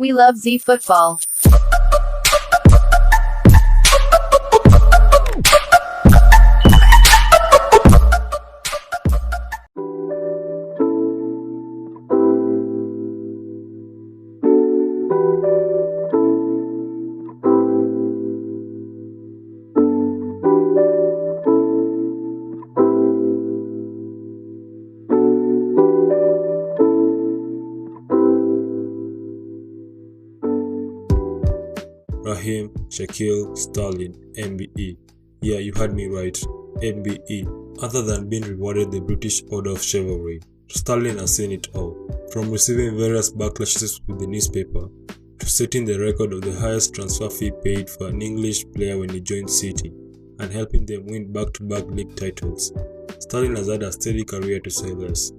We love Z football. RAHEEM SHAQUILLE STERLING MBE. Yeah, you heard me right, MBE. Other than being rewarded the British Order of Chivalry, Sterling has seen it all, from receiving various backlashes with the newspaper, to setting the record of the highest transfer fee paid for an English player when he joined City, and helping them win back-to-back league titles. Sterling has had a steady career to say less.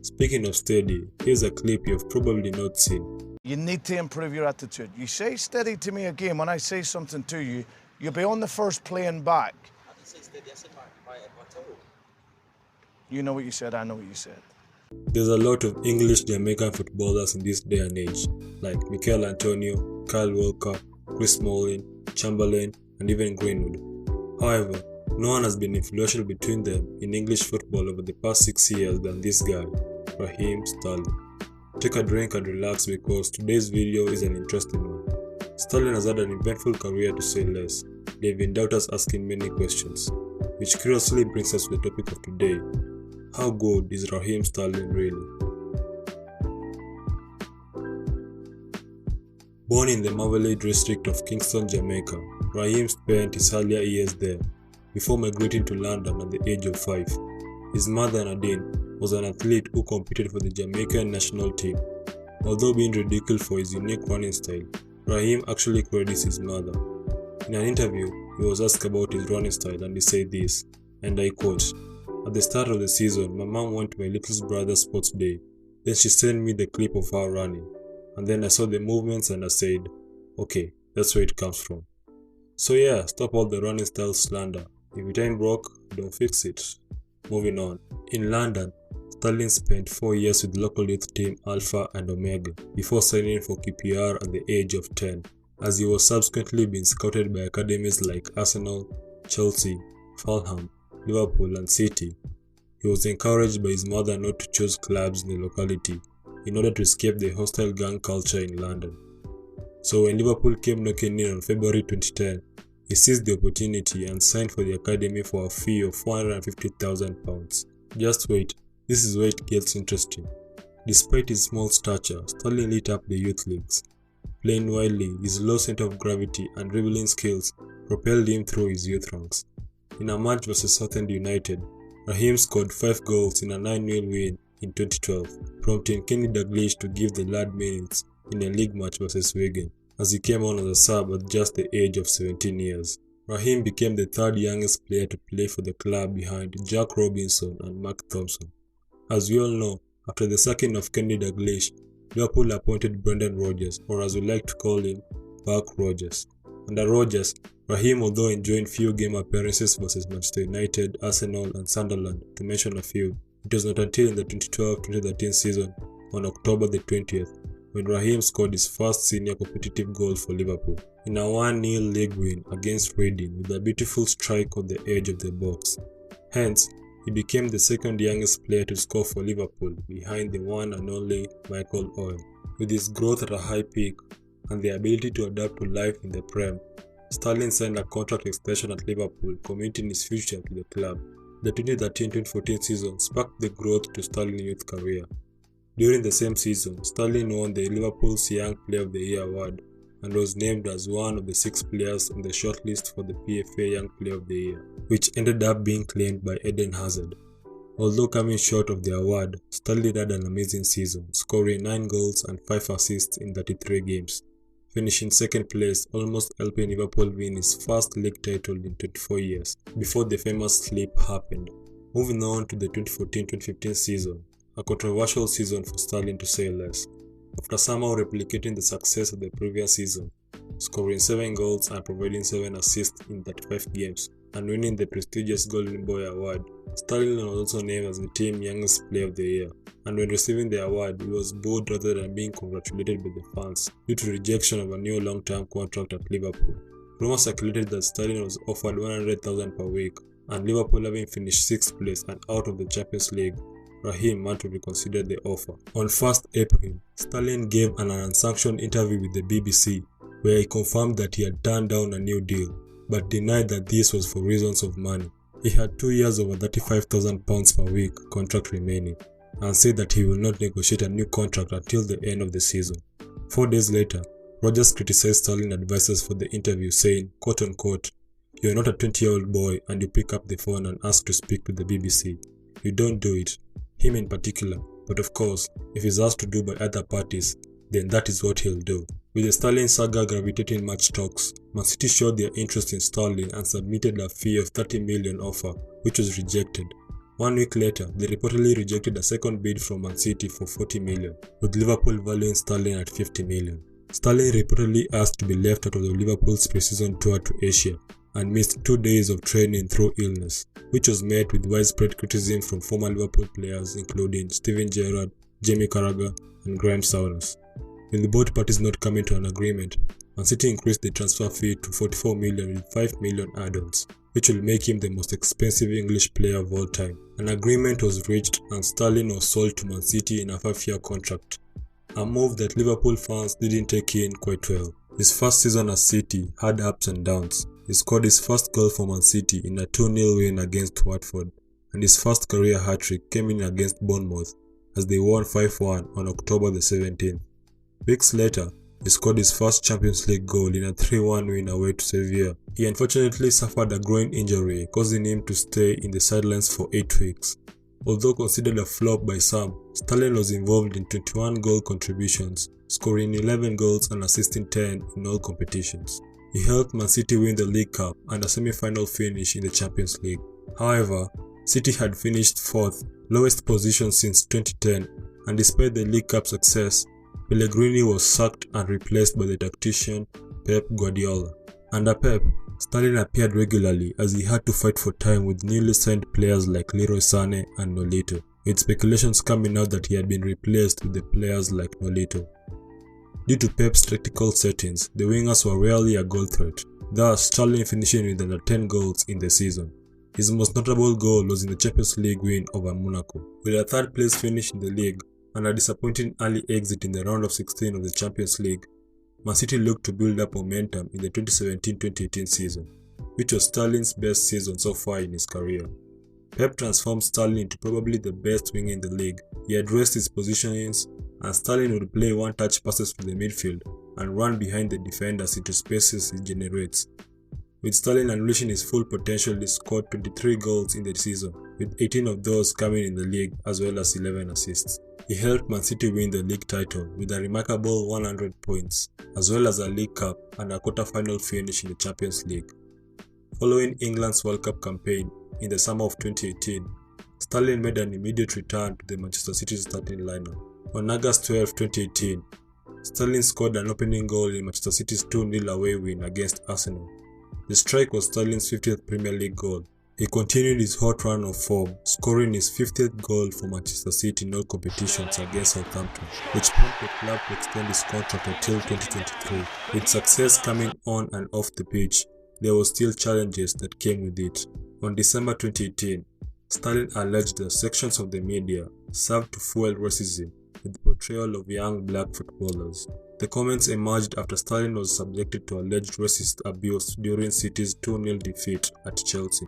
Speaking of steady, here's a clip you've probably not seen. You need to improve your attitude. You say steady to me again when I say something to you, you'll be on the first playing back. I didn't say steady, I said my toe. You know what you said, I know what you said. There's a lot of English Jamaican footballers in this day and age, like Michel, Kyle Walker, Chris Smalling, Chamberlain, and even Greenwood. However, no one has been influential between them in English football over the past 6 years than this guy, RAHEEM Sterling. Take a drink and relax because today's video is an interesting one. Sterling has had an eventful career to say less. There have been doubters asking many questions, which curiously brings us to the topic of today. How good is RAHEEM Sterling really? Born in the Marmalade district of Kingston, Jamaica, RAHEEM spent his earlier years there, before migrating to London at the age of 5. His mother, Nadine, was an athlete who competed for the Jamaican national team. Although being ridiculed for his unique running style, RAHEEM actually credits his mother. In an interview, he was asked about his running style and he said this, and I quote, "At the start of the season, my mom went to my little brother's sports day. Then she sent me the clip of her running. And then I saw the movements and I said, okay, that's where it comes from." So yeah, stop all the running style slander. If it ain't broke, don't fix it. Moving on. In London, Sterling spent 4 years with local youth team Alpha and Omega before signing for QPR at the age of 10, as he was subsequently being scouted by academies like Arsenal, Chelsea, Fulham, Liverpool and City. He was encouraged by his mother not to choose clubs in the locality in order to escape the hostile gang culture in London. So when Liverpool came knocking in on February 2010, he seized the opportunity and signed for the academy for a fee of £450,000. Just wait, this is where it gets interesting. Despite his small stature, Sterling lit up the youth leagues. Playing widely, his low center of gravity and dribbling skills propelled him through his youth ranks. In a match vs Southend United, RAHEEM scored 5 goals in a 9-0 win in 2012, prompting Kenny Dalglish to give the lad minutes in a league match vs Wigan, as he came on as a sub at just the age of 17 years. RAHEEM became the 3rd youngest player to play for the club behind Jack Robinson and Mark Thompson. As we all know, after the sacking of Kenny Dalglish, Liverpool appointed Brendan Rodgers, or as we like to call him, Buck Rodgers. Under Rodgers, RAHEEM, although enjoying few game appearances vs Manchester United, Arsenal and Sunderland, to mention a few, it was not until in the 2012-2013 season, on October the 20th, when RAHEEM scored his first senior competitive goal for Liverpool, in a 1-0 league win against Reading with a beautiful strike on the edge of the box. Hence, he became the 2nd youngest player to score for Liverpool, behind the one and only Michael Owen. With his growth at a high peak and the ability to adapt to life in the Prem, Sterling signed a contract extension at Liverpool, committing his future to the club. The 2013-2014 season sparked the growth to Sterling's youth career. During the same season, Sterling won the Liverpool's Young Player of the Year award and was named as one of the 6 players on the shortlist for the PFA Young Player of the Year, which ended up being claimed by Eden Hazard. Although coming short of the award, Sterling had an amazing season, scoring 9 goals and 5 assists in 33 games, finishing 2nd place, almost helping Liverpool win his first league title in 24 years, before the famous slip happened. Moving on to the 2014-2015 season, a controversial season for Sterling to say less. After somehow replicating the success of the previous season, scoring 7 goals and providing 7 assists in 35 games, and winning the prestigious Golden Boy award. Sterling was also named as the team's youngest player of the year, and when receiving the award, he was booed rather than being congratulated by the fans due to rejection of a new long-term contract at Liverpool. Rumors circulated that Sterling was offered £100,000 per week, and Liverpool, having finished 6th place and out of the Champions League, Raheem had to reconsider the offer. On 1st April, Sterling gave an unsanctioned interview with the BBC where he confirmed that he had turned down a new deal, but denied that this was for reasons of money. He had 2 years over £35,000 per week contract remaining, and said that he will not negotiate a new contract until the end of the season. 4 days later, Rodgers criticized Sterling advisors for the interview, saying, quote-unquote, "You are not a 20-year-old boy and you pick up the phone and ask to speak to the BBC. You don't do it." Him in particular, but of course, if he's asked to do by other parties, then that is what he'll do. With the Sterling saga gravitating match talks, Man City showed their interest in Sterling and submitted a fee of $30 million offer, which was rejected. 1 week later, they reportedly rejected a second bid from Man City for $40 million, with Liverpool valuing Sterling at $50 million. Sterling reportedly asked to be left out of the Liverpool's pre-season tour to Asia, and missed 2 days of training through illness, which was met with widespread criticism from former Liverpool players including Steven Gerrard, Jamie Carragher, and Graham Souness. With both parties not coming to an agreement, Man City increased the transfer fee to $44 million with $5 million add-ons, which will make him the most expensive English player of all time. An agreement was reached and Sterling was sold to Man City in a 5-year contract, a move that Liverpool fans didn't take in quite well. His first season at City had ups and downs. He scored his first goal for Man City in a 2-0 win against Watford, and his first career hat-trick came in against Bournemouth as they won 5-1 on October the 17th. Weeks later, he scored his first Champions League goal in a 3-1 win away to Sevilla. He unfortunately suffered a groin injury, causing him to stay in the sidelines for 8 weeks. Although considered a flop by some, Sterling was involved in 21 goal contributions, scoring 11 goals and assisting 10 in all competitions. He helped Man City win the League Cup and a semi-final finish in the Champions League. However, City had finished 4th, lowest position since 2010, and despite the League Cup success, Pellegrini was sacked and replaced by the tactician Pep Guardiola. Under Pep, Sterling appeared regularly as he had to fight for time with newly signed players like Leroy Sané and Nolito, with speculations coming out that he had been replaced with the players like Nolito. Due to Pep's tactical settings, the wingers were rarely a goal threat, thus Sterling finishing with under 10 goals in the season. His most notable goal was in the Champions League win over Monaco. With a 3rd place finish in the league and a disappointing early exit in the round of 16 of the Champions League, Man City looked to build up momentum in the 2017-2018 season, which was Sterling's best season so far in his career. Pep transformed Sterling into probably the best winger in the league. He addressed his positionings, and Sterling would play one-touch passes to the midfield and run behind the defenders into spaces he generates. With Sterling unleashing his full potential, he scored 23 goals in the season, with 18 of those coming in the league as well as 11 assists. He helped Man City win the league title with a remarkable 100 points, as well as a League Cup and a quarter-final finish in the Champions League. Following England's World Cup campaign in the summer of 2018, Sterling made an immediate return to the Manchester City starting lineup. On August 12, 2018, Sterling scored an opening goal in Manchester City's 2-0 away win against Arsenal. The strike was Sterling's 50th Premier League goal. He continued his hot run of form, scoring his 50th goal for Manchester City in all competitions against Southampton, which prompted the club to extend his contract until 2023. With success coming on and off the pitch, there were still challenges that came with it. On December 2018, Sterling alleged that sections of the media served to fuel racism with the portrayal of young black footballers. The comments emerged after Sterling was subjected to alleged racist abuse during City's 2-0 defeat at Chelsea.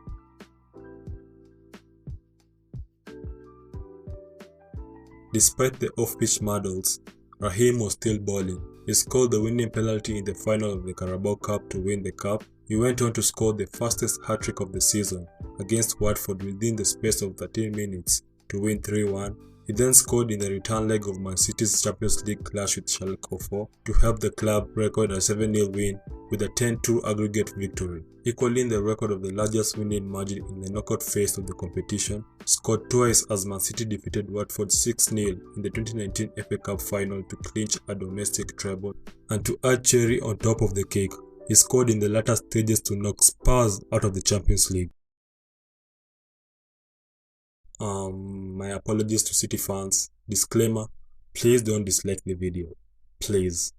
Despite the off-pitch medals, Raheem was still balling. He scored the winning penalty in the final of the Carabao Cup to win the cup. He went on to score the fastest hat-trick of the season against Watford within the space of 13 minutes to win 3-1. He then scored in the return leg of Man City's Champions League clash with Schalke 04 to help the club record a 7-0 win with a 10-2 aggregate victory, equaling the record of the largest winning margin in the knockout phase of the competition. Scored twice as Man City defeated Watford 6-0 in the 2019 FA Cup final to clinch a domestic treble. And to add cherry on top of the cake, he scored in the latter stages to knock Spurs out of the Champions League. My apologies to City fans. Disclaimer, please don't dislike the video. Please.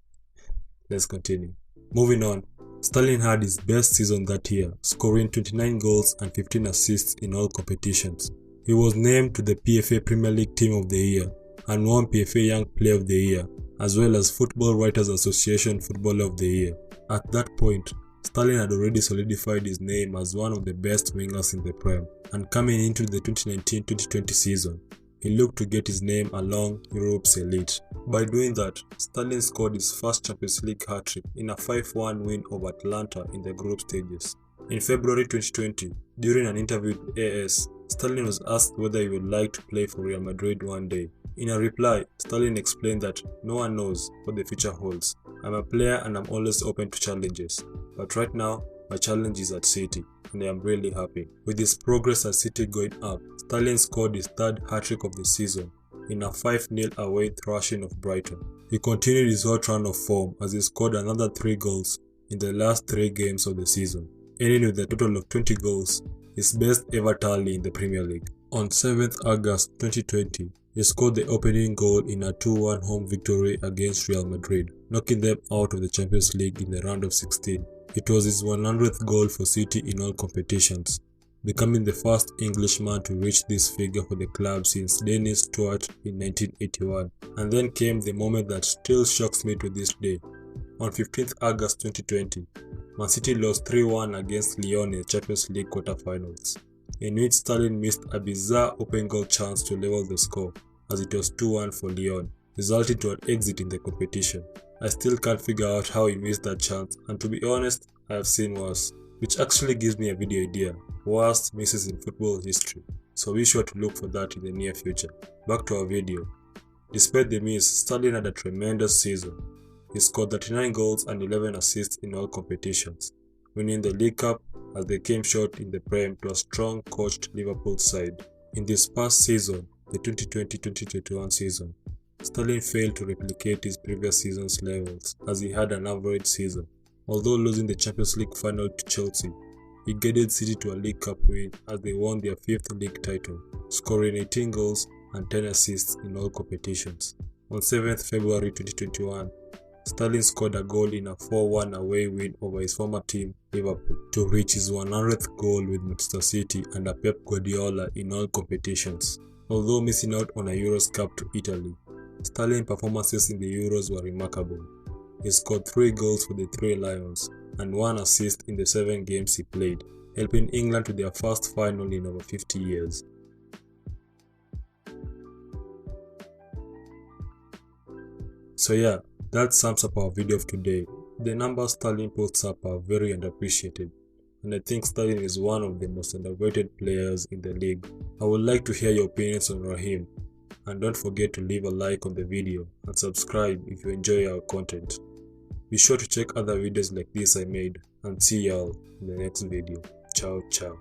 Let's continue. Moving on, Sterling had his best season that year, scoring 29 goals and 15 assists in all competitions. He was named to the PFA Premier League Team of the Year and won PFA Young Player of the Year, as well as Football Writers Association Footballer of the Year. At that point, Sterling had already solidified his name as one of the best wingers in the Prem, and coming into the 2019-2020 season, he looked to get his name along Europe's elite. By doing that, Sterling scored his first Champions League hat-trick in a 5-1 win over Atalanta in the group stages. In February 2020, during an interview with AS, Sterling was asked whether he would like to play for Real Madrid one day. In a reply, Sterling explained that no one knows what the future holds. I'm a player and I'm always open to challenges, but right now, my challenge is at City, and I am really happy. With his progress at City going up, Sterling scored his third hat-trick of the season in a 5-0 away thrashing of Brighton. He continued his hot run of form as he scored another 3 goals in the last 3 games of the season, ending with a total of 20 goals, his best ever tally in the Premier League. On 7th August 2020, he scored the opening goal in a 2-1 home victory against Real Madrid, knocking them out of the Champions League in the round of 16. It was his 100th goal for City in all competitions, becoming the first Englishman to reach this figure for the club since Dennis Stuart in 1981. And then came the moment that still shocks me to this day. On 15th August 2020, Man City lost 3-1 against Lyon in the Champions League quarter-finals, in which Sterling missed a bizarre open goal chance to level the score, as it was 2-1 for Lyon, resulting to an exit in the competition. I still can't figure out how he missed that chance, and to be honest, I have seen worse, which actually gives me a video idea: worst misses in football history. So be sure to look for that in the near future. Back to our video. Despite the miss, Sterling had a tremendous season. He scored 39 goals and 11 assists in all competitions, winning the League Cup as they came short in the Prem to a strong coached Liverpool side. In this past season, the 2020-2021 season, Sterling failed to replicate his previous season's levels as he had an average season. Although losing the Champions League final to Chelsea, he guided City to a League Cup win as they won their 5th league title, scoring 18 goals and 10 assists in all competitions. On 7th February 2021, Sterling scored a goal in a 4-1 away win over his former team, Liverpool, to reach his 100th goal with Manchester City under Pep Guardiola in all competitions. Although missing out on a Euros Cup to Italy, Sterling's performances in the Euros were remarkable. He scored 3 goals for the 3 Lions and 1 assist in the 7 games he played, helping England to their first final in over 50 years. So yeah, that sums up our video of today. The numbers Sterling puts up are very underappreciated, and I think Sterling is one of the most underrated players in the league. I would like to hear your opinions on Raheem, and don't forget to leave a like on the video and subscribe if you enjoy our content. Be sure to check other videos like this I made, and see y'all in the next video. Ciao ciao.